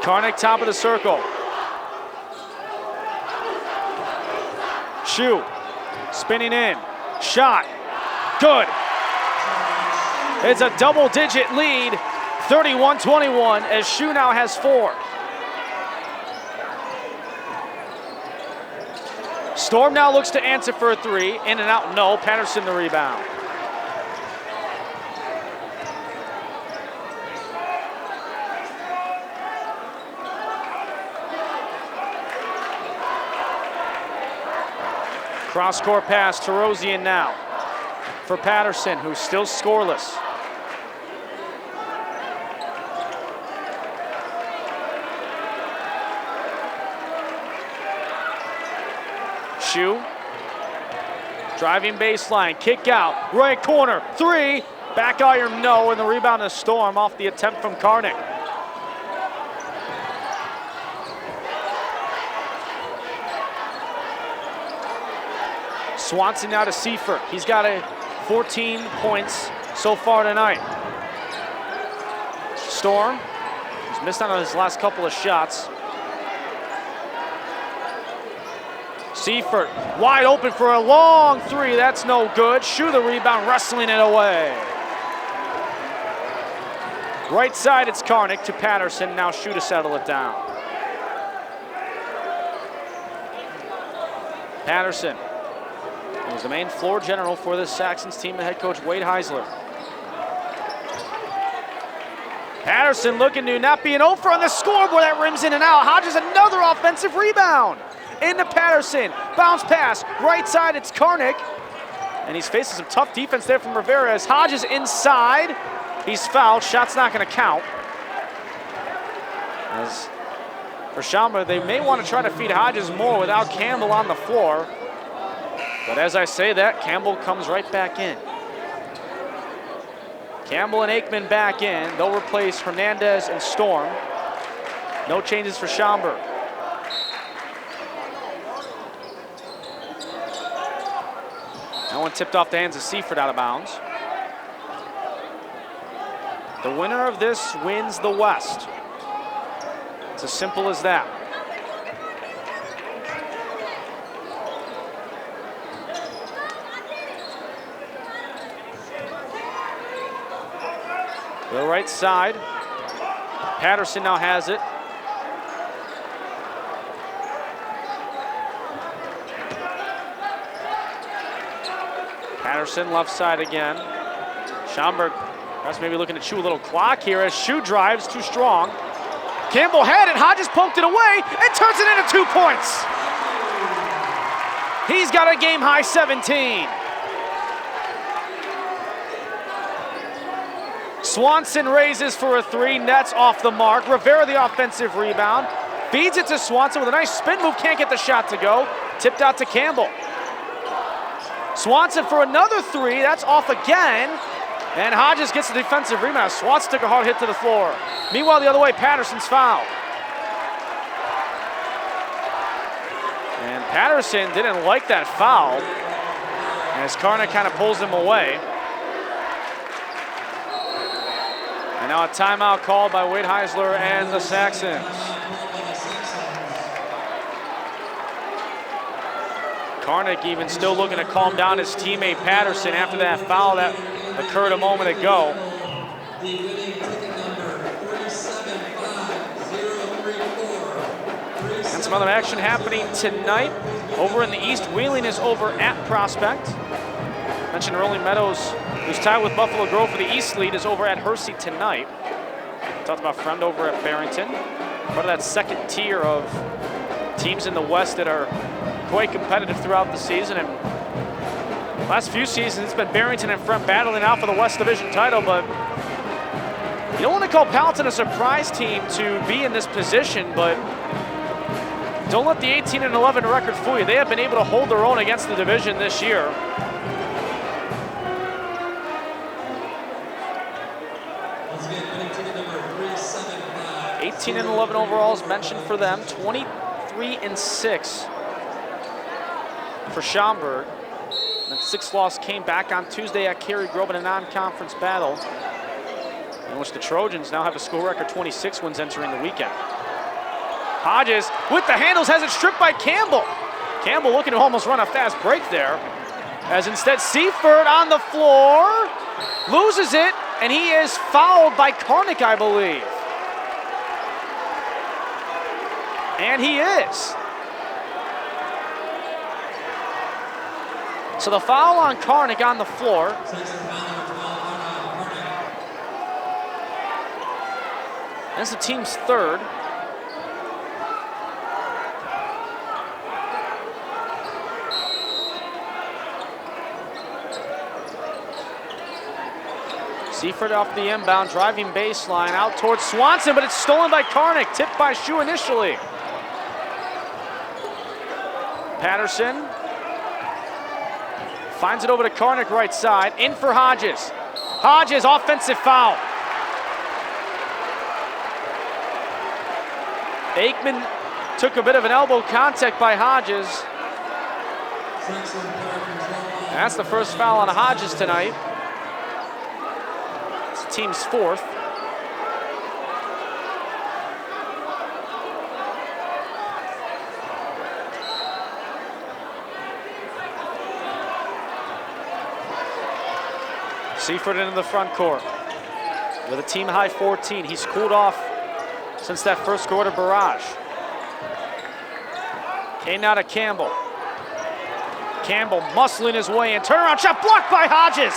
Karnick top of the circle. Shu spinning in. Shot. Good. It's a double-digit lead, 31-21, as Shu now has 4. Storm now looks to answer for a 3. In and out, no. Patterson the rebound. Cross-court pass to Rosian now for Patterson, who's still scoreless. Shu, driving baseline, kick out, right corner, 3, back iron, no, and the rebound is Storm off the attempt from Karnick. Swanson now to Seifert. He's got 14 points so far tonight. Storm, he's missed out on his last couple of shots. Seifert wide open for a long 3. That's no good. Shu the rebound, wrestling it away. Right side, it's Karnick to Patterson. Now Shu to settle it down. Patterson was the main floor general for this Saxons team, the head coach Wade Heisler. Patterson looking to not be an over on the scoreboard. That rims in and out. Hodges another offensive rebound. Into Patterson, bounce pass, right side, it's Karnick. And he's facing some tough defense there from Rivera as Hodges inside. He's fouled, shot's not gonna count. As for Schaumburg, they may want to try to feed Hodges more without Campbell on the floor. But as I say that, Campbell comes right back in. Campbell and Aikman back in. They'll replace Hernandez and Storm. No changes for Schaumburg. That one tipped off the hands of Seifert out of bounds. The winner of this wins the West. It's as simple as that. The right side. Patterson now has it. Patterson left side again. Schaumburg perhaps maybe looking to chew a little clock here as Shu drives too strong. Campbell had it, Hodges poked it away and turns it into 2 points. He's got a game high 17. Swanson raises for a 3, nets off the mark. Rivera the offensive rebound. Feeds it to Swanson with a nice spin move, can't get the shot to go. Tipped out to Campbell. Swanson for another 3, that's off again. And Hodges gets the defensive rebound. Swanson took a hard hit to the floor. Meanwhile, the other way, Patterson's fouled. And Patterson didn't like that foul as Karnick kind of pulls him away. And now a timeout called by Wade Heisler and the Saxons. Karnick even still looking to calm down his teammate Patterson after that foul that occurred a moment ago. Some other action happening tonight. Over in the East, Wheeling is over at Prospect. Mentioned Rolling Meadows, who's tied with Buffalo Grove for the East lead, is over at Hersey tonight. Talked about Friend over at Barrington. Part of that second tier of teams in the West that are quite competitive throughout the season. And last few seasons, it's been Barrington and Friend battling out for the West Division title, but you don't want to call Palatine a surprise team to be in this position, but don't let the 18-11 record fool you. They have been able to hold their own against the division this year. 18-11 overalls mentioned for them. 23-6 for Schaumburg. That 6th loss came back on Tuesday at Cary Grove in a non-conference battle, in which the Trojans now have a school record 26 wins entering the weekend. Hodges with the handles has it stripped by Campbell. Campbell looking to almost run a fast break there, as instead Seaford on the floor loses it, and he is fouled by Karnick, I believe. And he is. So the foul on Karnick on the floor. That's the team's 3rd. Seaford off the inbound, driving baseline out towards Swanson, but it's stolen by Karnick, tipped by Shu initially. Patterson finds it over to Karnick right side, in for Hodges. Hodges, offensive foul. Aikman took a bit of an elbow contact by Hodges. And that's the first foul on Hodges tonight. It's the team's 4th. Seaford into the front court with a team high 14. He's cooled off since that first quarter barrage. Kane now to Campbell. Campbell muscling his way in. Turnaround shot blocked by Hodges.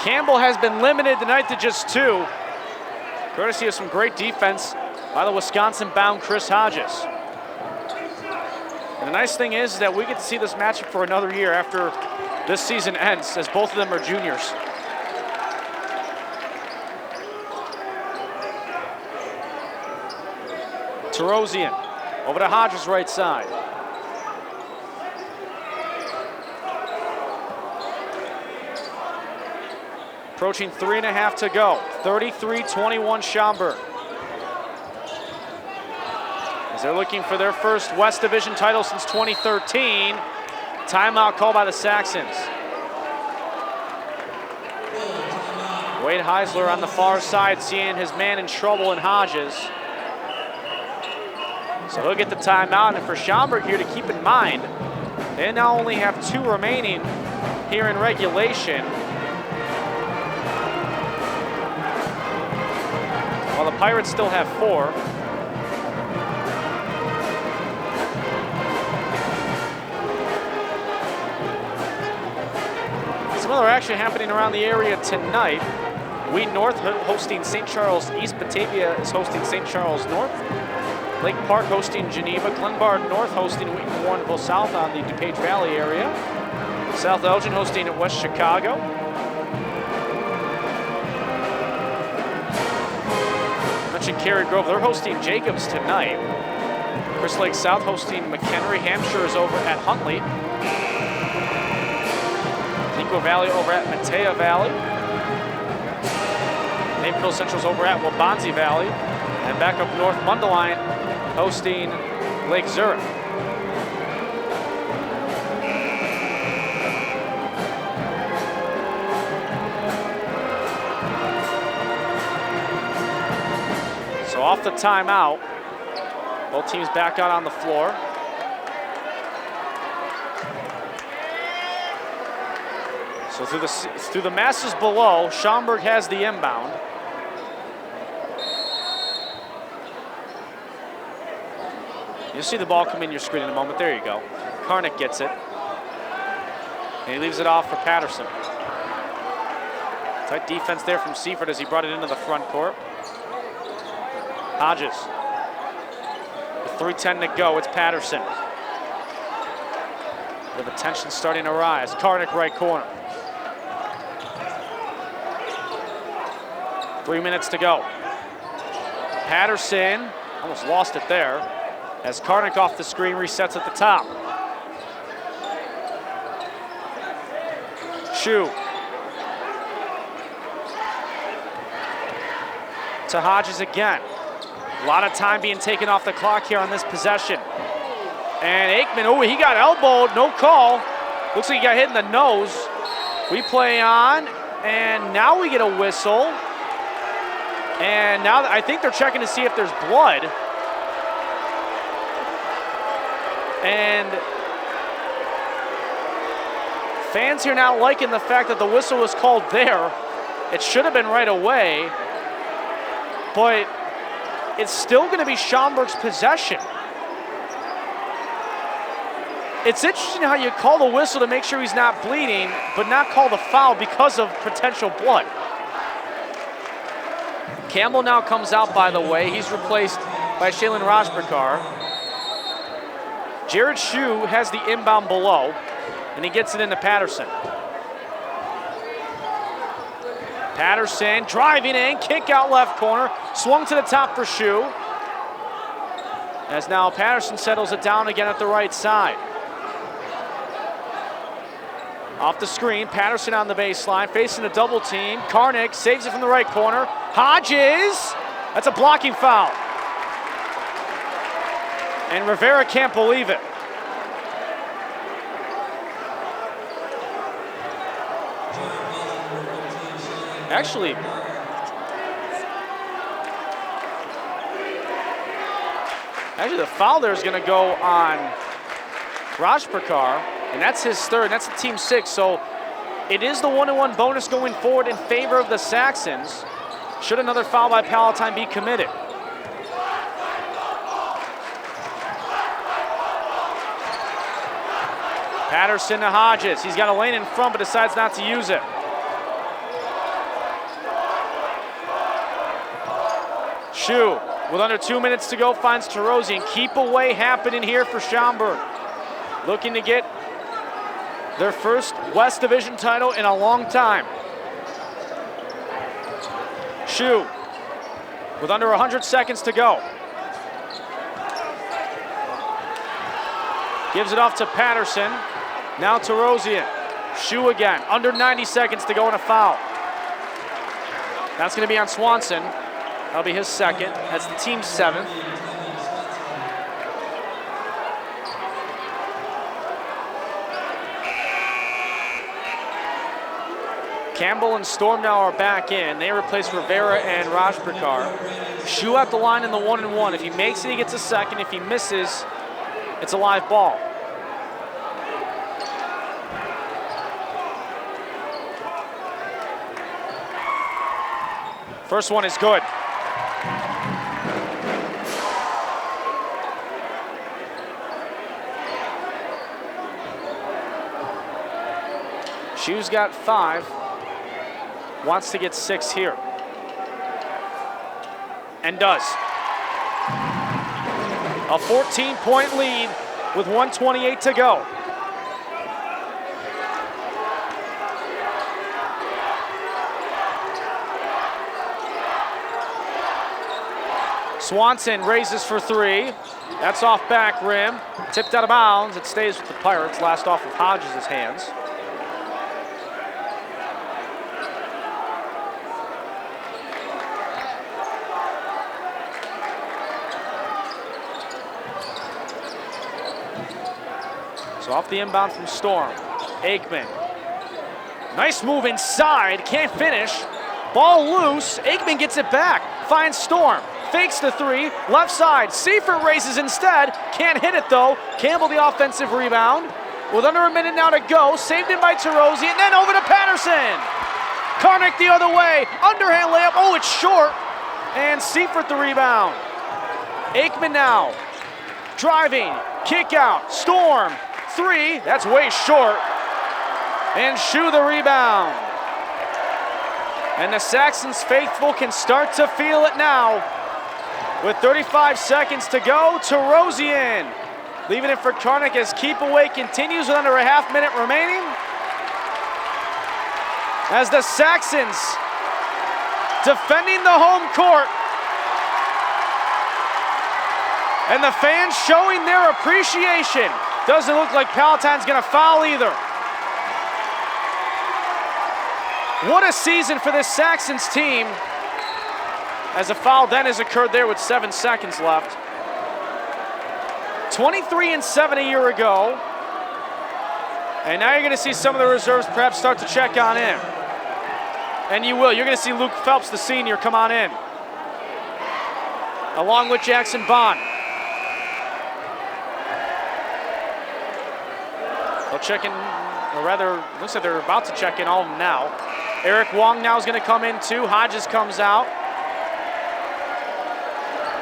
Campbell has been limited tonight to just 2, courtesy of some great defense by the Wisconsin-bound Chris Hodges. And the nice thing is that we get to see this matchup for another year after this season ends, as both of them are juniors. Terosian over to Hodges right side. Approaching 3.5 to go. 33-21 Schaumburg. As they're looking for their first West Division title since 2013. Timeout called by the Saxons. Wade Heisler on the far side, seeing his man in trouble in Hodges. So he'll get the timeout, and for Schaumburg here to keep in mind, they now only have 2 remaining here in regulation, while the Pirates still have 4. Some other action happening around the area tonight. Wheaton North hosting St. Charles East. Batavia is hosting St. Charles North. Lake Park hosting Geneva. Glenbard North hosting Wheaton Warrenville South on the DuPage Valley area. South Elgin hosting West Chicago. I mentioned Cary Grove, they're hosting Jacobs tonight. Chris Lake South hosting McHenry. Hampshire is over at Huntley. Pico Valley over at Matea Valley. Naperville Central's over at Wabansie Valley. And back up north, Mundelein hosting Lake Zurich. So off the timeout, both teams back out on the floor. So through the masses below, Schaumburg has the inbound. You'll see the ball come in your screen in a moment. There you go. Karnick gets it. And he leaves it off for Patterson. Tight defense there from Seifert as he brought it into the front court. Hodges. With 3:10 to go, it's Patterson. The tension starting to rise. Karnick right corner. 3 minutes to go. Patterson almost lost it there as Karnick off the screen resets at the top. Shu. To Hodges again. A lot of time being taken off the clock here on this possession. And Aikman, oh, he got elbowed, no call. Looks like he got hit in the nose. We play on, and now we get a whistle. And now I think they're checking to see if there's blood. And fans here now liking the fact that the whistle was called there. It should have been right away, but it's still going to be Schaumburg's possession. It's interesting how you call the whistle to make sure he's not bleeding, but not call the foul because of potential blood. Campbell now comes out, by the way. He's replaced by Shailen Rajprakar. Jared Shu has the inbound below, and he gets it into Patterson. Patterson driving in, kick out left corner, swung to the top for Shu. As now Patterson settles it down again at the right side. Off the screen, Patterson on the baseline, facing a double team. Karnick saves it from the right corner. Hodges, that's a blocking foul. And Rivera can't believe it. Actually, the foul there is going to go on Rajprakar, and that's his third. That's the team 6. So it is the 1-1 bonus going forward in favor of the Saxons. Should another foul by Palatine be committed? Patterson to Hodges. He's got a lane in front, but decides not to use it. Shu, with under 2 minutes to go, finds Tarosian. Keep away happening here for Schaumburg. Looking to get their first West Division title in a long time. Shu, with under 100 seconds to go. Gives it off to Patterson. Now Tarosian. Shu again, under 90 seconds to go in a foul. That's going to be on Swanson. That'll be his second. That's the team's 7th. Campbell and Storm now are back in. They replace Rivera and Rajprakar. Shu at the line in the 1-1. If he makes it, he gets a second. If he misses, it's a live ball. First one is good. Shu's got 5. Wants to get 6 here. And does. A 14-point lead with 1:28 to go. Swanson raises for 3. That's off back rim. Tipped out of bounds. It stays with the Pirates. Last off of Hodges' hands. So off the inbound from Storm. Aikman. Nice move inside. Can't finish. Ball loose. Aikman gets it back. Finds Storm. Fakes the 3. Left side. Seifert raises instead. Can't hit it though. Campbell the offensive rebound. With under a minute now to go. Saved in by Tarosian. And then over to Patterson. Karnick the other way. Underhand layup. Oh, it's short. And Seifert the rebound. Aikman now driving, kick out, Storm, 3, that's way short. And Shu the rebound. And the Saxons faithful can start to feel it now. With 35 seconds to go, Terosian leaving it for Karnik as keep away continues with under a half-minute remaining. As the Saxons defending the home court. And the fans showing their appreciation. Doesn't look like Palatine's gonna foul either. What a season for this Saxons team. As a foul then has occurred there with 7 seconds left. 23-7 a year ago. And now you're gonna see some of the reserves perhaps start to check on in. And you will, you're gonna see Luke Phelps, the senior, come on in. Along with Jackson Bond. They'll check in, or rather, looks like they're about to check in all of them now. Eric Wong now is gonna come in too. Hodges comes out.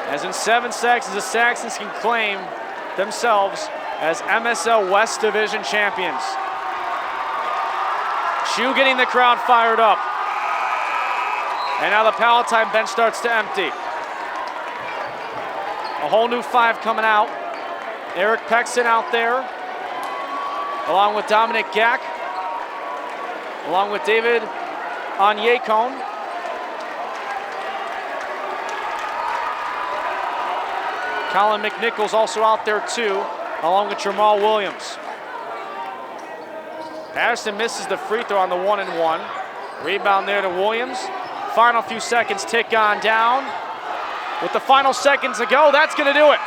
As in 7 seconds, the Saxons can claim themselves as MSL West Division champions. Shu getting the crowd fired up. And now the Palatine bench starts to empty. A whole new 5 coming out. Eric Pexton out there, along with Dominic Gack, along with David Onyekon. Colin McNichols also out there too, along with Jamal Williams. Patterson misses the free throw on the 1-and-1. Rebound there to Williams. Final few seconds tick on down. With the final seconds to go, that's gonna do it.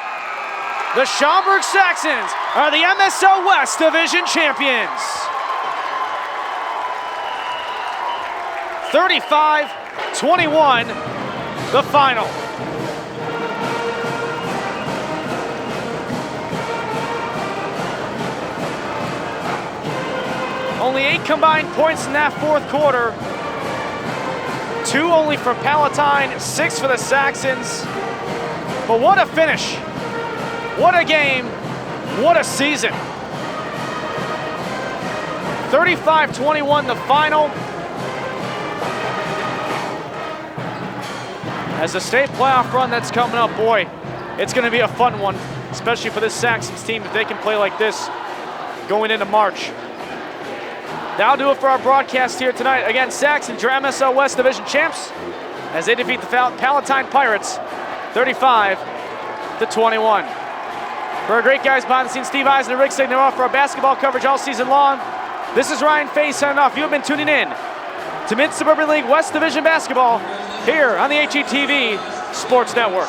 The Schaumburg Saxons are the MSL West Division champions. 35-21, the final. Only 8 combined points in that 4th quarter. 2 only for Palatine, 6 for the Saxons. But what a finish. What a game. What a season. 35-21 the final. As the state playoff run that's coming up, boy, it's going to be a fun one, especially for this Saxons team if they can play like this going into March. That'll do it for our broadcast here tonight. Again, Saxons, your MSL West Division champs, as they defeat the Palatine Pirates 35-21. For our great guys behind the scenes, Steve Eisen and Rick Signer for our basketball coverage all season long. This is Ryan Fay signing off. You have been tuning in to Mid-Suburban League West Division basketball here on the HETV Sports Network.